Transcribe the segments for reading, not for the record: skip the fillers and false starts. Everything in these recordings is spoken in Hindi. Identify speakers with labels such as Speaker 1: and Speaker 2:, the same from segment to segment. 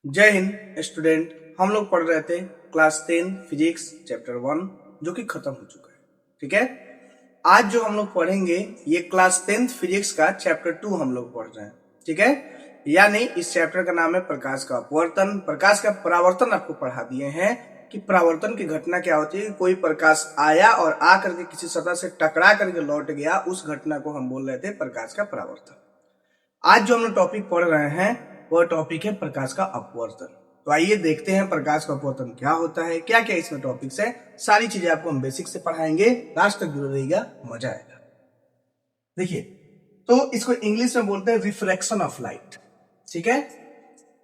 Speaker 1: जय हिंद स्टूडेंट। हम लोग पढ़ रहे थे क्लास 10 फिजिक्स चैप्टर 1 जो कि खत्म हो चुका है। ठीक है, आज जो हम लोग पढ़ेंगे ये क्लास 10th फिजिक्स का चैप्टर 2 हम लोग पढ़ रहे हैं। ठीक है, यानी इस चैप्टर का नाम है प्रकाश का अपवर्तन। प्रकाश का परावर्तन आपको पढ़ा दिए हैं कि परावर्तन की घटना क्या होती है। कोई प्रकाश आया और आ करके किसी सतह से टकरा करके लौट गया, उस घटना को हम बोल रहे थे प्रकाश का परावर्तन। आज जो हम लोग टॉपिक पढ़ रहे हैं वह टॉपिक है प्रकाश का अपवर्तन। तो आइए देखते हैं प्रकाश का अपवर्तन क्या होता है, क्या क्या इसमें टॉपिक्स है। सारी चीजें आपको हम बेसिक से पढ़ाएंगे, लास्ट तक जुड़े रहिएगा, मजा आएगा। देखिए, तो इसको इंग्लिश में बोलते हैं रिफ्रैक्शन ऑफ लाइट। ठीक है,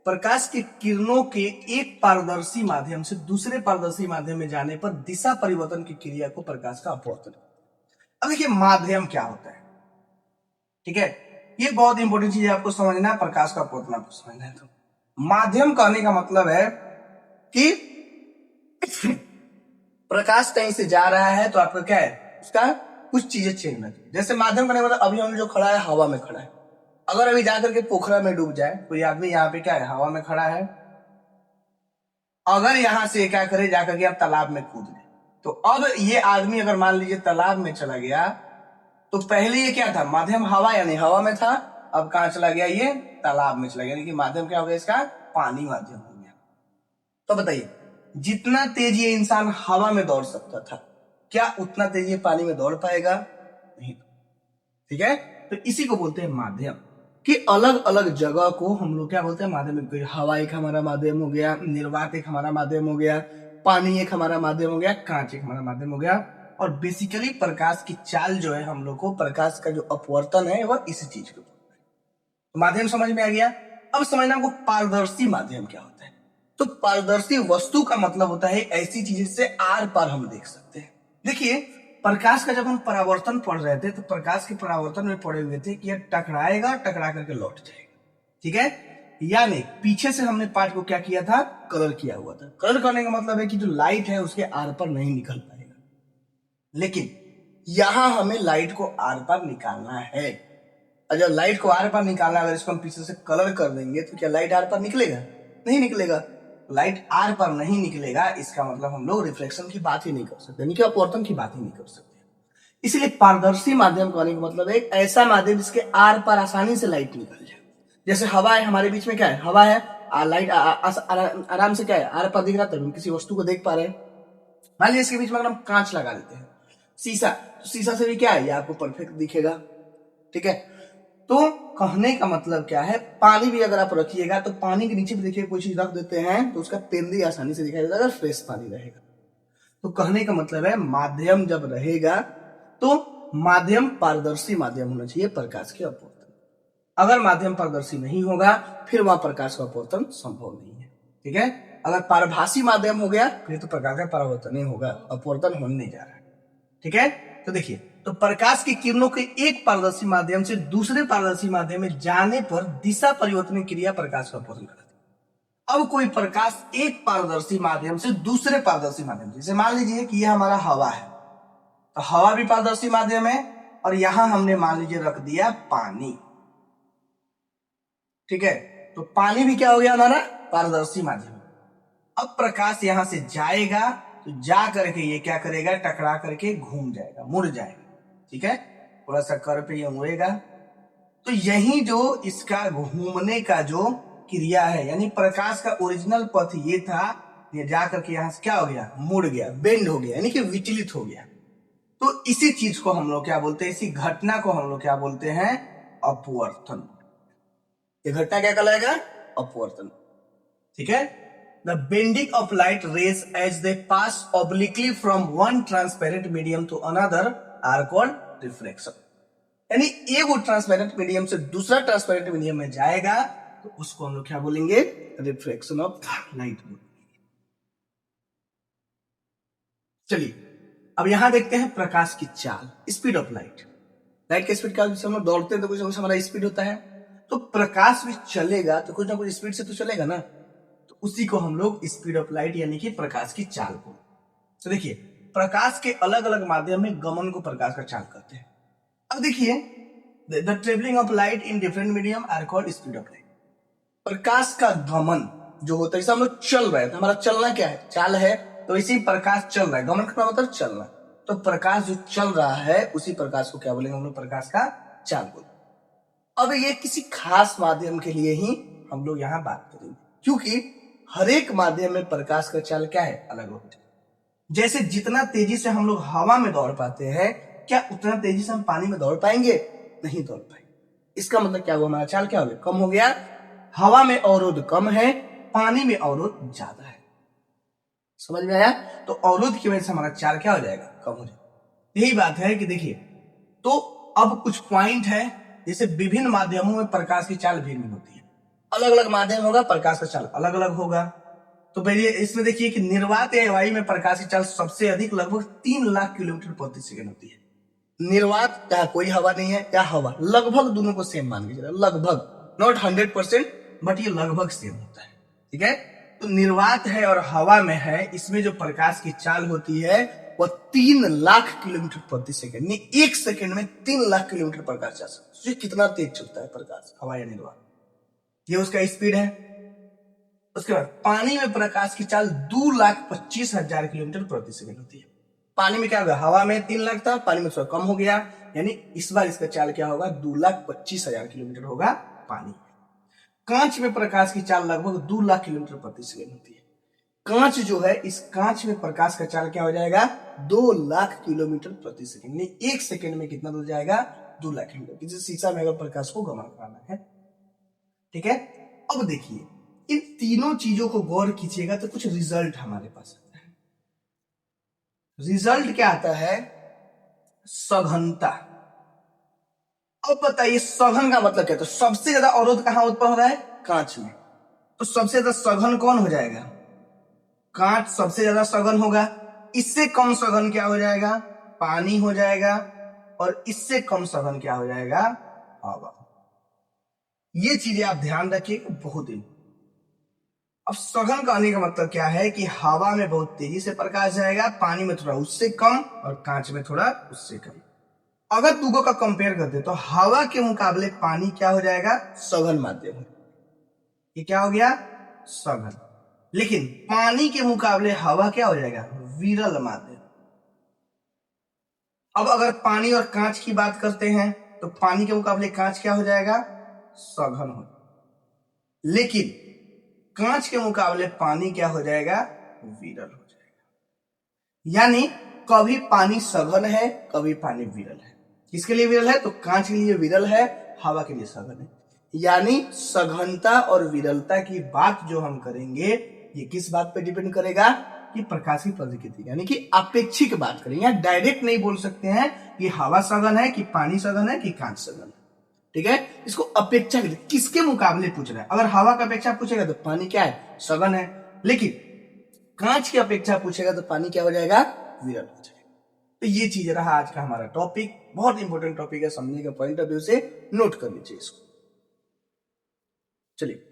Speaker 1: प्रकाश की किरणों के एक पारदर्शी माध्यम से दूसरे पारदर्शी माध्यम में जाने पर दिशा परिवर्तन की क्रिया को प्रकाश का अपवर्तन। अब देखिए माध्यम क्या होता है। ठीक है, ये बहुत इंपॉर्टेंट चीज है आपको समझना है, प्रकाश का अपवर्तन आपको समझना है। तो माध्यम कहने का मतलब है कि प्रकाश कहीं से जा रहा है तो आपका क्या है, उसका कुछ चीजें चेंज होना चाहिए। जैसे माध्यम करने का मतलब अभी हम जो खड़ा है हवा में खड़ा है, अगर अभी जाकर के पोखरा में डूब जाए, कोई आदमी यहाँ पे क्या है हवा में खड़ा है, अगर यहां से क्या करे जाकर के आप तालाब में कूद गए, तो अब ये आदमी अगर मान लीजिए तालाब में चला गया, तो पहले ये क्या था, माध्यम हवा यानी हवा में था, अब कहां चला गया, ये तालाब में चला गया, यानी कि माध्यम क्या हो गया इसका, पानी माध्यम हो गया। तो बताइए जितना तेज ये इंसान हवा में दौड़ सकता था, क्या उतना तेज ये पानी में दौड़ पाएगा? नहीं। ठीक है, तो इसी को बोलते हैं माध्यम, कि अलग अलग जगह को हम लोग क्या बोलते हैं माध्यम। हवा एक हमारा माध्यम हो गया, निर्वात एक हमारा माध्यम हो गया, पानी एक हमारा माध्यम हो गया, कांच एक हमारा माध्यम हो गया। और बेसिकली प्रकाश की चाल जो है हम लोग को, प्रकाश का जो अपवर्तन है वह इसी चीज को तो माध्यम समझ में आ गया। अब समझना हमको पारदर्शी माध्यम क्या होता है। तो पारदर्शी वस्तु का मतलब होता है ऐसी चीज जिससे आर पार हम देख सकते हैं। देखिए प्रकाश का जब हम परावर्तन पढ़ रहे थे तो प्रकाश के परावर्तन में पढ़े हुए थे कि यह टकराएगा, टकरा करके लौट जाएगा। ठीक है, यानी पीछे से हमने पार्ट को क्या किया था, कलर किया हुआ था। कलर करने का मतलब है कि जो लाइट है उसके आर पार नहीं निकल पाएगा, लेकिन यहां हमें लाइट को आर पार निकालना है। और जब लाइट को आर पार निकालना, अगर इसको हम पीछे से कलर कर देंगे तो क्या लाइट आर पार निकलेगा? नहीं निकलेगा। लाइट आर पार नहीं निकलेगा, इसका मतलब हम लोग रिफ्लेक्शन की बात ही नहीं कर सकते, यानी कि अपवर्तन की बात ही नहीं कर सकते। इसलिए पारदर्शी माध्यम कहने का मतलब है एक ऐसा माध्यम जिसके आर पार आसानी से लाइट निकल जाए। जैसे हवा है, हमारे बीच में क्या है, हवा है, लाइट आराम से क्या है आर पार दिख रहा है, तभी हम किसी वस्तु को देख पा रहे हैं। मान लीजिए इसके बीच में अगर हम कांच लगा देते हैं, शीशा, तो शीशा से भी क्या है, ये आपको परफेक्ट दिखेगा। ठीक है, तो कहने का मतलब क्या है, पानी भी अगर आप रखिएगा तो पानी के नीचे भी देखिए कोई चीज रख देते हैं तो उसका तेंदी आसानी से दिखाई देता है अगर फ्रेश पानी रहेगा। तो कहने का मतलब है माध्यम जब रहेगा तो माध्यम पारदर्शी माध्यम होना चाहिए प्रकाश के अपवर्तन। अगर माध्यम पारदर्शी नहीं होगा फिर वहां प्रकाश का अपवर्तन संभव नहीं है। ठीक है, अगर पारभासी माध्यम हो गया फिर तो प्रकाश का परावर्तन नहीं होगा, अपवर्तन होने नहीं जा रहा है। ठीक है, तो देखिए, तो प्रकाश की किरणों के एक पारदर्शी माध्यम से दूसरे पारदर्शी माध्यम में जाने पर दिशा परिवर्तन क्रिया प्रकाश का अपवर्तन कराती है। अब कोई प्रकाश एक पारदर्शी माध्यम से दूसरे पारदर्शी माध्यम, जैसे मान लीजिए कि यह हमारा हवा है, तो हवा भी पारदर्शी माध्यम है, और यहां हमने मान लीजिए रख दिया पानी। ठीक है, तो पानी भी क्या हो गया हमारा पारदर्शी माध्यम। अब प्रकाश यहां से जाएगा तो जा करके ये क्या करेगा, टकरा करके घूम जाएगा, मुड़ जाएगा। ठीक है, थोड़ा सा कर पे ये मुड़ेगा, तो यही जो इसका घूमने का जो क्रिया है, यानी प्रकाश का ओरिजिनल पथ ये था, ये जा करके यहां से क्या हो गया, मुड़ गया, बेंड हो गया, यानी कि विचलित हो गया। तो इसी चीज को हम लोग क्या बोलते हैं, इसी घटना को हम लोग क्या बोलते हैं, अपवर्तन। ये घटना क्या कहलाएगा, अपवर्तन। ठीक है, the bending of light rays as they pass obliquely from one transparent medium to another are called refraction। यानी एक ट्रांसपेरेंट मीडियम से दूसरा ट्रांसपेरेंट मीडियम में जाएगा तो उसको हम लोग क्या बोलेंगे, रिफ्लेक्शन ऑफ लाइट। चलिए अब यहां देखते हैं प्रकाश की चाल, स्पीड ऑफ लाइट। लाइट का स्पीड क्या, हम लोग दौड़ते हैं तो कुछ ना कुछ हमारा स्पीड होता है, तो प्रकाश भी चलेगा तो कुछ ना कुछ स्पीड से तो चलेगा ना, तो उसी को हम लोग स्पीड ऑफ लाइट यानी कि प्रकाश की चाल को। तो देखिए प्रकाश के अलग अलग माध्यम में गमन को प्रकाश का चाल कहते हैं। अब देखिए the travelling of light in different medium are called speed of light. प्रकाश का गमन जो होता है, जैसे हम लोग चल रहे हैं तो हमारा चलना क्या है, चाल है, तो इसी प्रकाश चल रहा है, गमन का मतलब चलना, तो प्रकाश जो चल रहा है उसी प्रकाश को क्या बोलेंगे हम लोग, प्रकाश का चाल बोलेंगे। अब ये किसी खास माध्यम के लिए ही हम लोग यहाँ बात करेंगे, क्योंकि हर एक माध्यम में प्रकाश का चाल क्या है, अलग होता है। जैसे जितना तेजी से हम लोग हवा में दौड़ पाते हैं, क्या उतना तेजी से हम पानी में दौड़ पाएंगे, नहीं दौड़ पाएंगे। इसका मतलब क्या हुआ, हमारा चाल क्या हो गया, कम हो गया। हवा में अवरोध कम है, पानी में अवरोध ज्यादा है। समझ में आया? तो अवरोध की वजह से हमारा चाल क्या हो जाएगा, कम हो जाएगा। यही बात है कि देखिए, तो अब कुछ पॉइंट है, जैसे विभिन्न माध्यमों में प्रकाश की चाल भिन्न होती है, अलग अलग माध्यम होगा, प्रकाश का चाल अलग अलग होगा। तो पहले इसमें देखिए कि निर्वात या वायु में प्रकाश की चाल सबसे अधिक लगभग 3 लाख किलोमीटर प्रति सेकंड होती है। निर्वात जहां कोई हवा नहीं है, या हवा, लगभग दोनों को सेम मान के चलो, लगभग, नॉट 100%, बट ये लगभग सेम होता है। ठीक है, तो निर्वात है और हवा में है, इसमें जो प्रकाश की चाल होती है वह 3 लाख किलोमीटर प्रति सेकंड, एक सेकंड में 3 लाख किलोमीटर प्रकाश जा सकता है। कितना तेज चलता है प्रकाश, हवा या निर्वात, ये उसका स्पीड है। उसके बाद पानी में प्रकाश की चाल 2,25,000 किलोमीटर प्रति सेकंड होती है। पानी में क्या होगा, हवा में 3 लाख था, पानी में थोड़ा कम हो गया, यानी इस बार इसका चाल क्या होगा, 2,25,000 किलोमीटर होगा पानी। कांच में प्रकाश की चाल लगभग 2 लाख किलोमीटर प्रति सेकंड होती है। कांच जो है, इस कांच में प्रकाश का चाल क्या हो जाएगा, 2 लाख किलोमीटर प्रति सेकंड, एक सेकंड में कितना दूर जाएगा, 2 लाख किलोमीटर। किसी शीशा में अगर प्रकाश को गमन कराना है, ठीक है। अब देखिए, इन तीनों चीजों को गौर कीजिएगा तो कुछ रिजल्ट हमारे पास आता है। रिजल्ट क्या आता है, सघनता। अब बताइए सघन का मतलब क्या है, तो सबसे ज्यादा अवरोध कहां उत्पन्न हो रहा है, कांच में, तो सबसे ज्यादा सघन कौन हो जाएगा, कांच सबसे ज्यादा सघन होगा। इससे कम सघन क्या हो जाएगा, पानी हो जाएगा, और इससे कम सघन क्या हो जाएगा, हवा। ये चीजें आप ध्यान रखिए बहुत ही। अब सघन कहने का मतलब क्या है कि हवा में बहुत तेजी से प्रकाश जाएगा, पानी में थोड़ा उससे कम, और कांच में थोड़ा उससे कम। अगर दोनों का कंपेयर करते तो हवा के मुकाबले पानी क्या हो जाएगा, सघन माध्यम। ये क्या हो गया, सघन। लेकिन पानी के मुकाबले हवा क्या हो जाएगा, विरल माध्यम। अब अगर पानी और कांच की बात करते हैं तो पानी के मुकाबले कांच क्या हो जाएगा, सघन हो। लेकिन कांच के मुकाबले पानी क्या हो जाएगा, विरल हो जाएगा। यानी कभी पानी सघन है, कभी पानी विरल है। किसके लिए विरल है, तो कांच के लिए विरल है, हवा के लिए सघन है। यानी सघनता और विरलता की बात जो हम करेंगे, ये किस बात पे डिपेंड करेगा, कि प्रकाश की प्रकृति, यानी कि अपेक्षिक बात करेंगे। डायरेक्ट नहीं बोल सकते हैं कि हवा सघन है, कि पानी सघन है, कि कांच सघन है। ठीक है, इसको अपेक्षा किसके मुकाबले पूछ रहा है। अगर हवा का अपेक्षा पूछेगा तो पानी क्या है, सघन है। लेकिन कांच की अपेक्षा पूछेगा तो पानी क्या हो जाएगा, विरल हो जाएगा। तो ये चीज रहा आज का हमारा टॉपिक, बहुत इंपॉर्टेंट टॉपिक है, समझने के पॉइंट ऑफ व्यू से नोट कर लीजिए इसको। चलिए,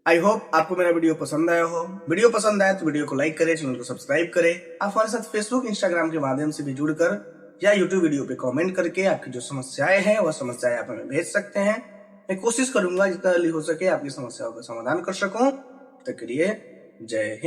Speaker 1: आई होप आपको मेरा वीडियो पसंद आया हो। वीडियो पसंद आया तो वीडियो को लाइक करें, चैनल को सब्सक्राइब करें। आप हमारे साथ फेसबुक, इंस्टाग्राम के माध्यम से भी जुड़कर या यूट्यूब वीडियो पे कमेंट करके आपकी जो समस्याएं हैं वह समस्याएं आप हमें भेज सकते हैं। मैं कोशिश करूंगा जितना जल्दी हो सके आपकी समस्याओं का समाधान कर सकूं। तक के लिए जय हिंद।